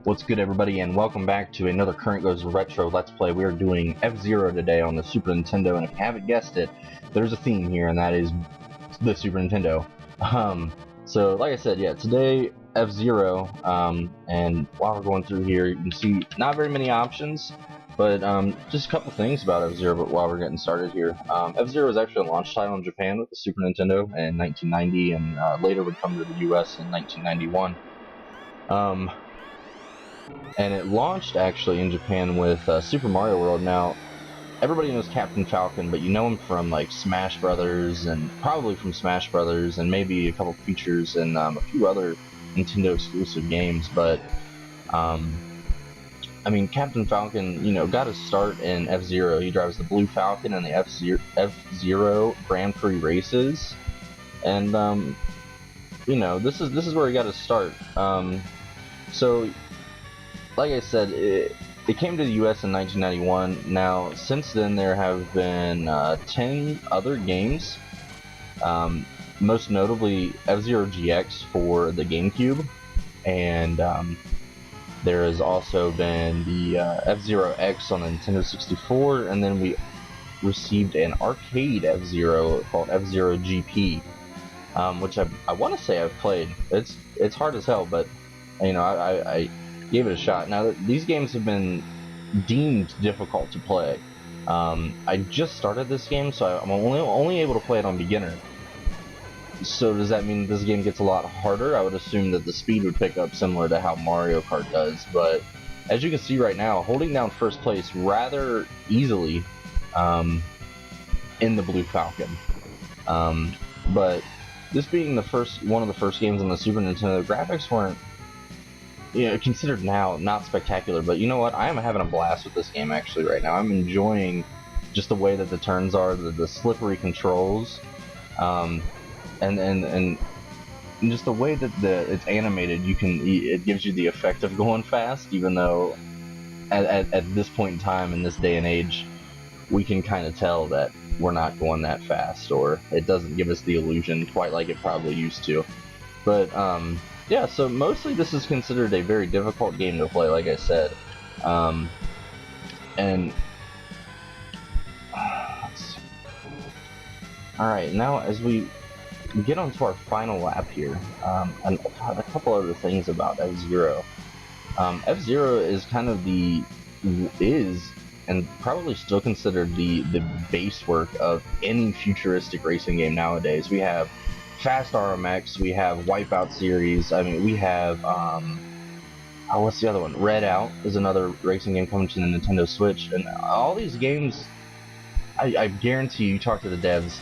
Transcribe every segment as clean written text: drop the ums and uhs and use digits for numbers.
What's good, everybody, and welcome back to another Current Goes Retro Let's Play. We are doing FZero today on the Super Nintendo, and if you haven't guessed it, there's a theme here, and that is the Super Nintendo. So like I said, yeah, today FZero, and while we're going through here, you can see not very many options, but just a couple things about FZero. But while we're getting started here, FZero was actually a launch title in Japan with the Super Nintendo in 1990, and later would come to the US in 1991. And it launched actually in Japan with Super Mario World. Now, everybody knows Captain Falcon, but you know him from like Smash Brothers, and probably from Smash Brothers, and maybe a couple features and a few other Nintendo exclusive games. But I mean, Captain Falcon, you know, got his start in FZero. He drives the Blue Falcon in the FZero Grand Prix races, and you know, this is where he got his start. So, like I said, it came to the US in 1991. Now, since then, there have been 10 other games, most notably FZero GX for the GameCube, and there has also been the FZero X on the Nintendo 64, and then we received an arcade FZero called FZero GP, which I want to say I've played. It's hard as hell, but you know, I gave it a shot. Now, these games have been deemed difficult to play. I just started this game, so I'm only able to play it on beginner. So does that mean this game gets a lot harder? I would assume that the speed would pick up similar to how Mario Kart does, but as you can see right now, holding down first place rather easily in the Blue Falcon. But this being one of the first games on the Super Nintendo, the graphics weren't, you know, considered now not spectacular, but you know what? I am having a blast with this game actually right now. I'm enjoying just the way that the turns are, the slippery controls, and just the way that it's animated. It gives you the effect of going fast, even though at this point in time in this day and age, we can kind of tell that we're not going that fast, or it doesn't give us the illusion quite like it probably used to. But yeah, so mostly this is considered a very difficult game to play, like I said. And alright, now as we get onto our final lap here, and a couple other things about FZero. FZero is kind of and probably still considered the base work of any futuristic racing game nowadays. We have Fast RMX, we have Wipeout series, I mean, we have, what's the other one? Red Out is another racing game coming to the Nintendo Switch, and all these games, I guarantee you talk to the devs,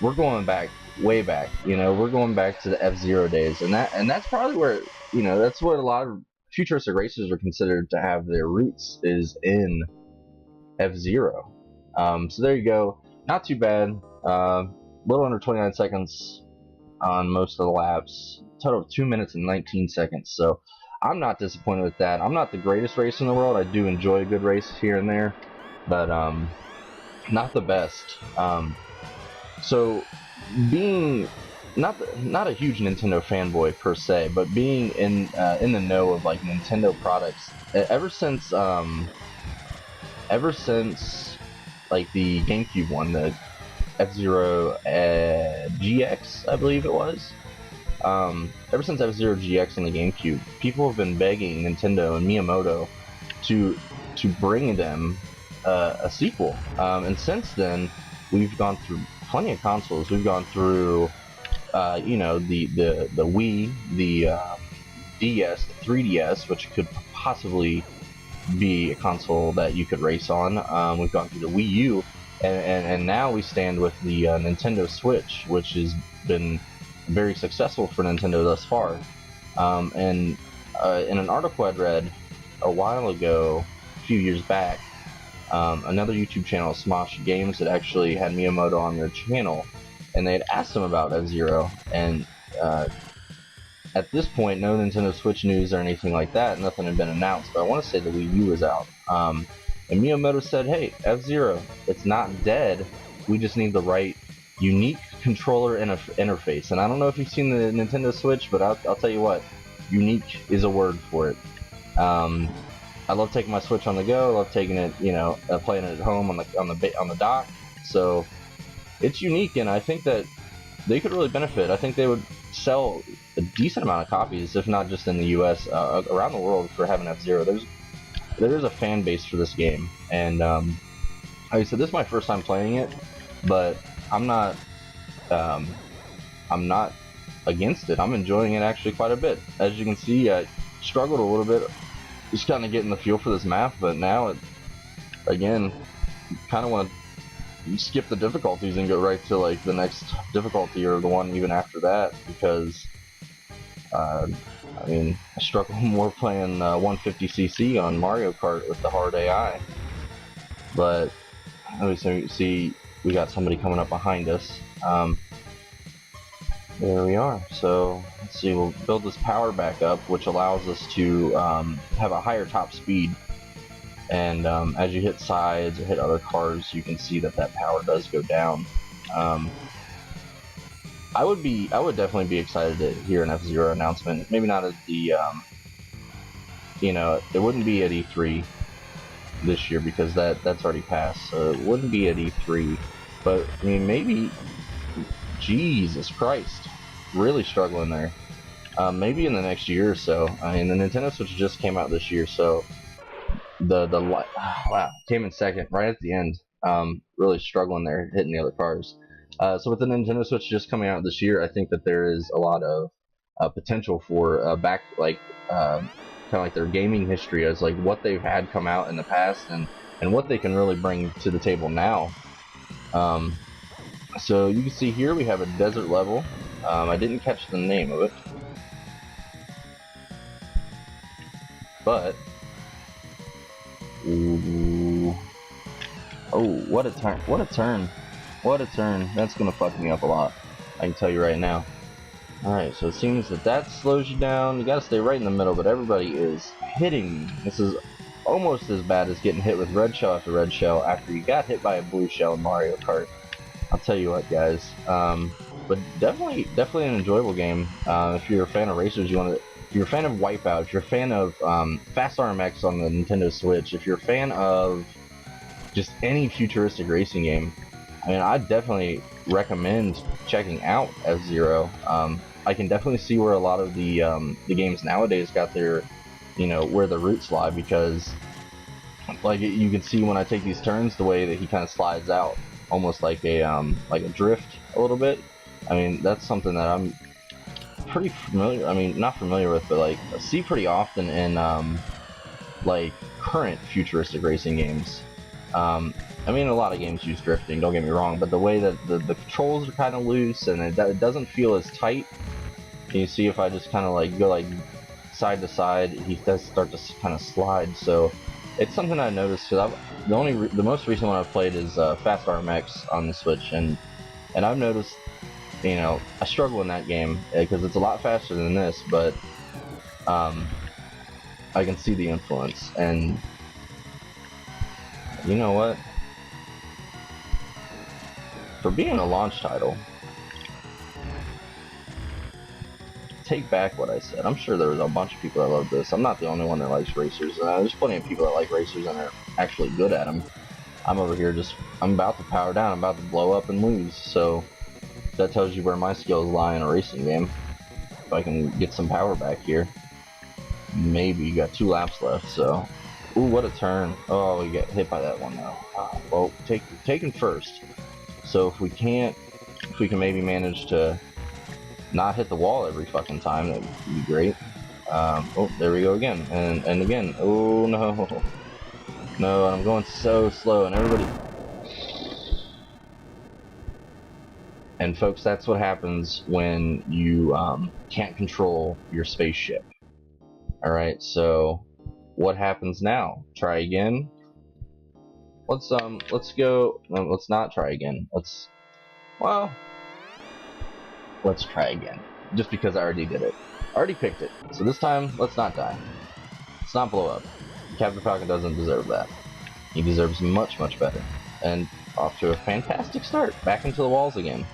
we're going back, way back, you know, we're going back to the FZero days, and that's probably where, you know, that's what a lot of futuristic racers are considered to have their roots, is in FZero. So there you go, not too bad, little under 29 seconds on most of the laps, total of 2 minutes and 19 seconds, so I'm not disappointed with that. I'm not the greatest racer in the world. I do enjoy a good race here and there, but not the best. So being not a huge Nintendo fanboy per se, but being in the know of like Nintendo products ever since like the GameCube one, the FZero GX, I believe it was. Ever since FZero GX on the GameCube, people have been begging Nintendo and Miyamoto to bring them a sequel. And since then, we've gone through plenty of consoles. We've gone through, you know, the Wii, the DS, the 3DS, which could possibly be a console that you could race on. We've gone through the Wii U. And now we stand with the Nintendo Switch, which has been very successful for Nintendo thus far. And in an article I'd read a while ago, a few years back, another YouTube channel, Smosh Games, that actually had Miyamoto on their channel, and they had asked him about FZero, and at this point, no Nintendo Switch news or anything like that, nothing had been announced, but I want to say the Wii U was out. And Miyamoto said, hey, FZero, it's not dead, we just need the right unique controller interface. And I don't know if you've seen the Nintendo Switch, but I'll tell you what, unique is a word for it. I love taking my Switch on the go. I love taking it, you know, playing it at home on the dock. So it's unique, and I think that they could really benefit. I think they would sell a decent amount of copies, if not just in the U.S., around the world for having F-Zero. There's a fan base for this game, and like I said, this is my first time playing it, but I'm not against it. I'm enjoying it actually quite a bit. As you can see, I struggled a little bit, just kind of getting the feel for this map, but now again, kind of want to skip the difficulties and go right to like the next difficulty or the one even after that, because I mean, I struggle more playing 150cc on Mario Kart with the hard AI. But let me see, we got somebody coming up behind us. There we are. So let's see, we'll build this power back up, which allows us to have a higher top speed. And as you hit sides or hit other cars, you can see that power does go down. I would definitely be excited to hear an F-Zero announcement. Maybe not at the, you know, it wouldn't be at E3 this year because that's already passed. So it wouldn't be at E3, but I mean maybe. Jesus Christ, really struggling there. Maybe in the next year or so. I mean, the Nintendo Switch just came out this year, so wow, came in second right at the end. Really struggling there, hitting the other cars. So with the Nintendo Switch just coming out this year, I think that there is a lot of potential for kind of like their gaming history as like what they've had come out in the past and what they can really bring to the table now. So you can see here we have a desert level. I didn't catch the name of it, but ooh, oh, what a turn! What a turn! What a turn! That's gonna fuck me up a lot. I can tell you right now. All right, so it seems that slows you down. You gotta stay right in the middle, but everybody is hitting me. This is almost as bad as getting hit with red shell after red shell after you got hit by a blue shell in Mario Kart. I'll tell you what, guys. But definitely an enjoyable game. If you're a fan of racers, if you're a fan of Wipeout, if you're a fan of Fast RMX on the Nintendo Switch, if you're a fan of just any futuristic racing game, I mean, I definitely recommend checking out F-Zero. I can definitely see where a lot of the games nowadays got their, you know, where the roots lie, because like you can see when I take these turns, the way that he kind of slides out, almost like a drift a little bit. I mean, that's something that I'm pretty familiar. I mean, not familiar with, but like see pretty often in like current futuristic racing games. I mean, a lot of games use drifting. Don't get me wrong, but the way that the controls are kind of loose and it doesn't feel as tight. You see, if I just kind of like go like side to side, he does start to kind of slide. So it's something I noticed, because the most recent one I've played is Fast RMX on the Switch, and I've noticed, you know, I struggle in that game because it's a lot faster than this, but I can see the influence. And you know what? For being a launch title, take back what I said. I'm sure there was a bunch of people that love this. I'm not the only one that likes racers. There's plenty of people that like racers and are actually good at them. I'm over here I'm about to power down. I'm about to blow up and lose. So that tells you where my skills lie in a racing game. If I can get some power back here. Maybe. You got 2 laps left, so. Ooh, what a turn. Oh, you get hit by that one though. Well, taken first. So if we can maybe manage to not hit the wall every fucking time, that would be great. Oh, there we go again, and again. Oh no, no, I'm going so slow, and everybody. And folks, that's what happens when you can't control your spaceship. All right, so what happens now? Try again. Let's go. No, let's not try again. Let's try again. Just because I already did it. I already picked it. So this time, let's not die. Let's not blow up. Captain Falcon doesn't deserve that. He deserves much, much better. And off to a fantastic start. Back into the walls again.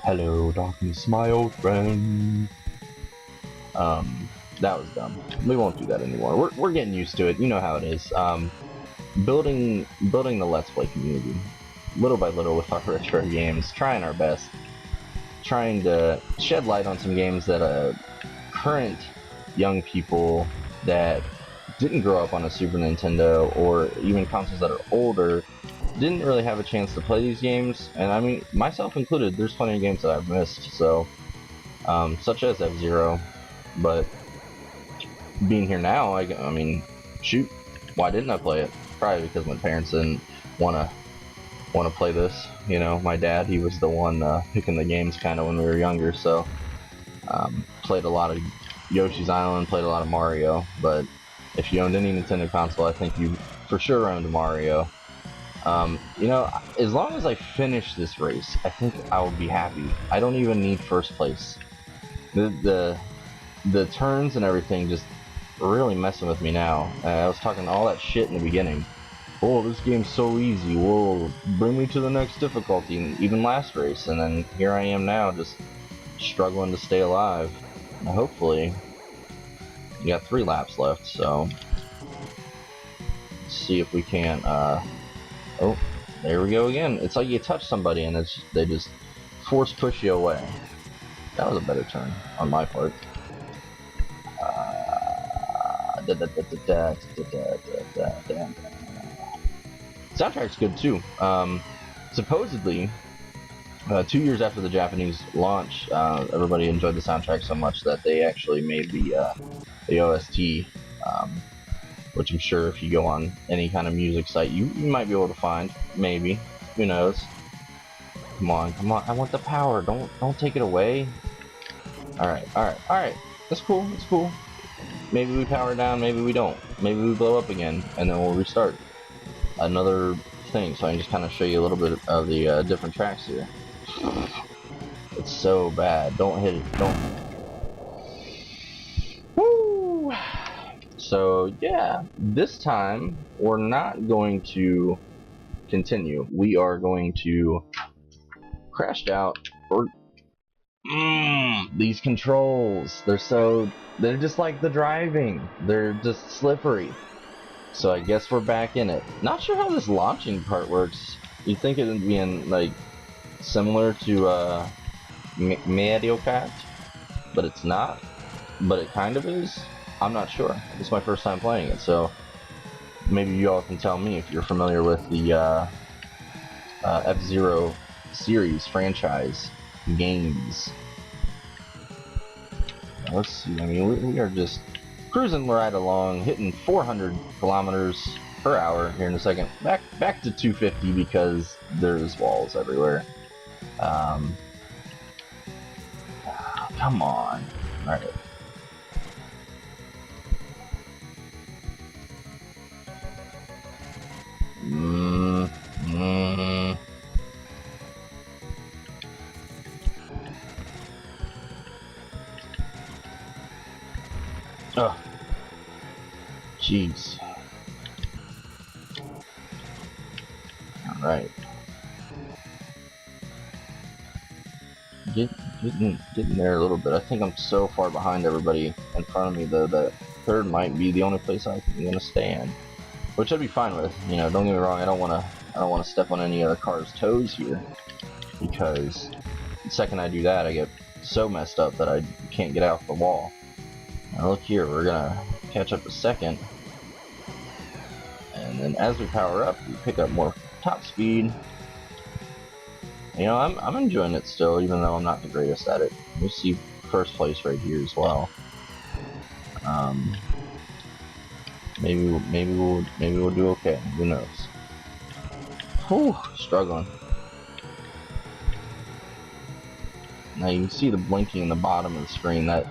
Hello, darkness, my old friend. That was dumb. We won't do that anymore. We're getting used to it. You know how it is. Building the Let's Play community, little by little with our retro games, trying our best, trying to shed light on some games that current young people that didn't grow up on a Super Nintendo or even consoles that are older didn't really have a chance to play these games. And I mean, myself included, there's plenty of games that I've missed. So, such as F-Zero, but being here now, I mean, shoot, why didn't I play it? Probably because my parents didn't want to play this. You know, my dad, he was the one picking the games kind of when we were younger, so played a lot of Yoshi's Island, played a lot of Mario. But if you owned any Nintendo console, I think you for sure owned Mario. You know, as long as I finish this race, I think I will be happy. I don't even need first place. The turns and everything just really messing with me now. I was talking all that shit in the beginning. Oh, this game's so easy. Whoa, bring me to the next difficulty. And even last race, and then here I am now, just struggling to stay alive. And hopefully, we got 3 laps left, so let's see if we can. Oh, there we go again. It's like you touch somebody and they just force push you away. That was a better turn on my part. Soundtrack's good too. Supposedly, 2 years after the Japanese launch, everybody enjoyed the soundtrack so much that they actually made the OST, which I'm sure if you go on any kind of music site, you might be able to find. Maybe, who knows? Come on, come on! I want the power. Don't take it away. All right. That's cool. That's cool. Maybe we power down, maybe we don't. Maybe we blow up again, and then we'll restart. Another thing, so I can just kind of show you a little bit of the different tracks here. It's so bad. Don't hit it. Don't. Woo! So, yeah, this time, we're not going to continue. We are going to crash out, or these controls, they're just like the driving. They're just slippery. So I guess we're back in it. Not sure how this launching part works. You'd think it would be like similar to Mario Kart, but it's not. But it kind of is. I'm not sure. It's my first time playing it, so maybe you all can tell me if you're familiar with the F-Zero series franchise games. Let's see. I mean, we are just cruising right along, hitting 400 kilometers per hour here in a second. Back to 250 because there's walls everywhere. Come on. All right. Oh, jeez. All right. Getting there a little bit. I think I'm so far behind everybody in front of me though that third might be the only place I'm gonna stand, which I'd be fine with. You know, don't get me wrong. I don't want to step on any other car's toes here, because the second I do that, I get so messed up that I can't get out the wall. Now look here, we're gonna catch up to second, and then as we power up, we pick up more top speed. You know, I'm enjoying it still, even though I'm not the greatest at it. We see first place right here as well. Maybe we'll do okay. Who knows? Whew, struggling. Now you can see the blinking in the bottom of the screen that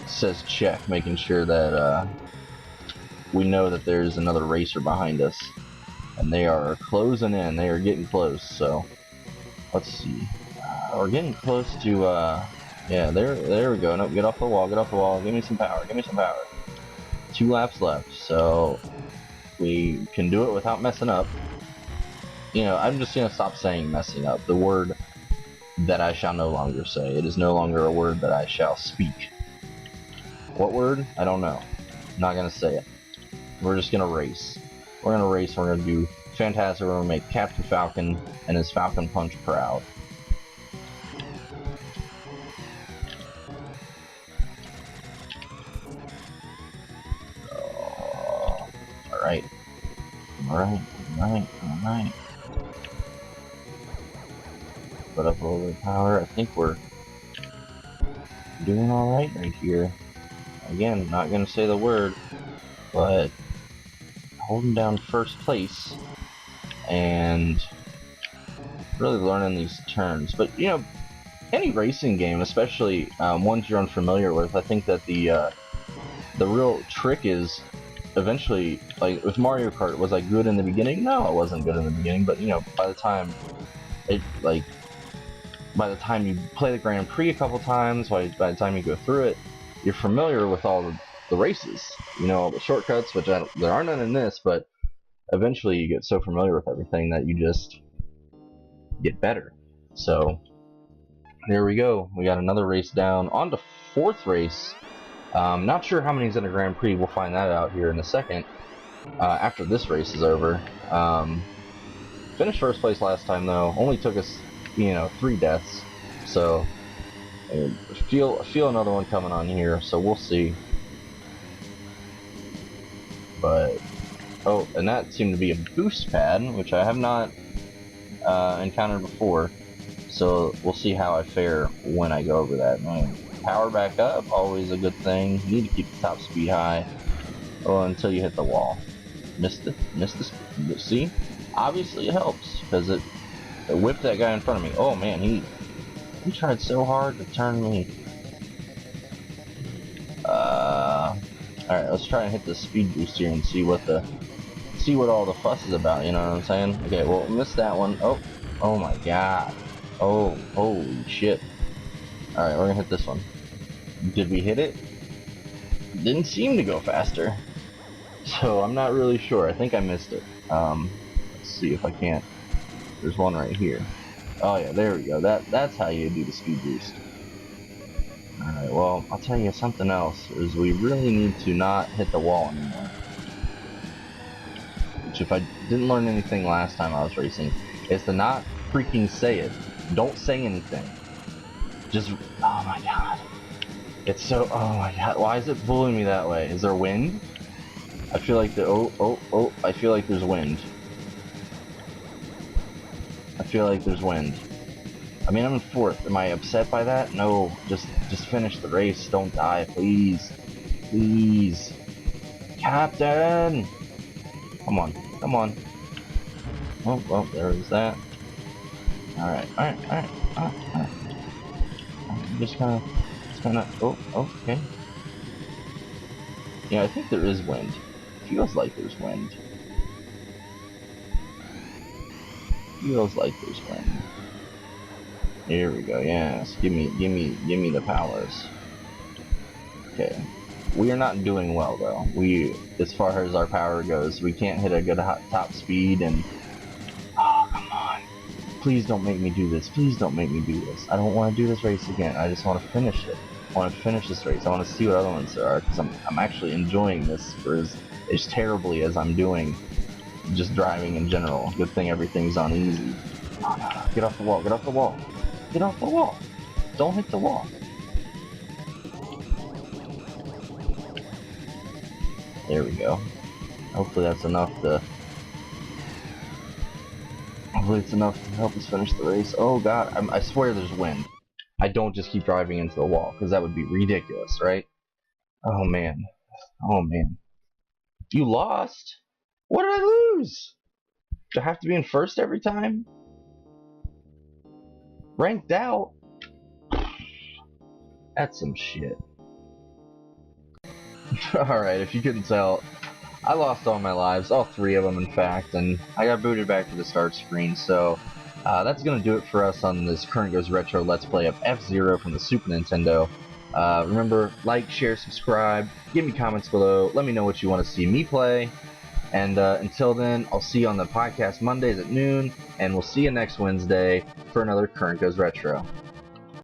says check, making sure that we know that there's another racer behind us, and they are closing in. They are getting close. So let's see. We're getting close to yeah. There we go. Nope, get off the wall. Get off the wall. Give me some power. Give me some power. 2 laps left, so we can do it without messing up. You know, I'm just gonna stop saying messing up. The word that I shall no longer say. It is no longer a word that I shall speak. What word? I don't know. I'm not gonna say it. We're just gonna race. We're gonna race. We're gonna do fantastic. We're gonna make Captain Falcon and his Falcon Punch proud. Alright. Alright. Put up a little bit of power. I think we're doing alright right here. Again, not gonna say the word, but holding down first place and really learning these turns. But you know, any racing game, especially ones you're unfamiliar with, I think that the real trick is eventually, like with Mario Kart, was I good in the beginning? No, it wasn't good in the beginning, but you know, by the time you play the Grand Prix a couple times, by the time you go through it, you're familiar with all the races, you know, all the shortcuts, which there are none in this, but eventually you get so familiar with everything that you just get better. So there we go. We got another race down. On to fourth race. Not sure how many's in a Grand Prix. We'll find that out here in a second. After this race is over. Finished first place last time though. Only took us, you know, 3 deaths. So I feel another one coming on here. So we'll see. But oh, and that seemed to be a boost pad, which I have not encountered before. So we'll see how I fare when I go over that. Power back up, always a good thing. You need to keep the top speed high. Oh, until you hit the wall. Missed the see? Obviously it helps, because it whipped that guy in front of me. Oh man, he tried so hard to turn me. Alright, let's try and hit the speed boost here and see what all the fuss is about, you know what I'm saying? Okay, well, missed that one. Oh my god. Oh, holy shit. Alright, we're gonna hit this one. Did we hit it? Didn't seem to go faster. So I'm not really sure. I think I missed it. Let's see if I can't. There's one right here. Oh yeah, there we go. That's how you do the speed boost. Alright, well, I'll tell you something else, is we really need to not hit the wall anymore. Which, if I didn't learn anything last time I was racing, is to not freaking say it. Don't say anything. Just, oh my god. It's so, oh my god, why is it pulling me that way? Is there wind? I feel like I feel like there's wind. I feel like there's wind. I mean, I'm in 4th. Am I upset by that? No, just finish the race. Don't die, please. Please. Captain! Come on. Oh, well, there is that. Alright. Just kinda, oh, okay. Yeah, I think there is wind. Feels like there's wind. Here we go, yes. Give me the powers. Okay. We are not doing well though. As far as our power goes, we can't hit a good top speed, and oh, come on. Please don't make me do this. I don't want to do this race again. I just want to finish it. I want to finish this race. I want to see what other ones there are, because I'm actually enjoying this for as terribly as I'm doing just driving in general. Good thing everything's on easy. Oh, no. Get off the wall. Don't hit the wall. There we go. Hopefully that's enough to... Hopefully it's enough to help us finish the race. Oh god, I swear there's wind. I don't just keep driving into the wall, because that would be ridiculous, right? Oh man. You lost? What did I lose? Do I have to be in 1st every time? Ranked out? That's some shit. Alright, if you couldn't tell, I lost all my lives, all 3 of them in fact, and I got booted back to the start screen, so that's going to do it for us on this Current Goes Retro Let's Play of FZero from the Super Nintendo. Remember, like, share, subscribe, give me comments below, let me know what you want to see me play, and until then, I'll see you on the podcast Mondays at noon, and we'll see you next Wednesday for another Current Goes Retro.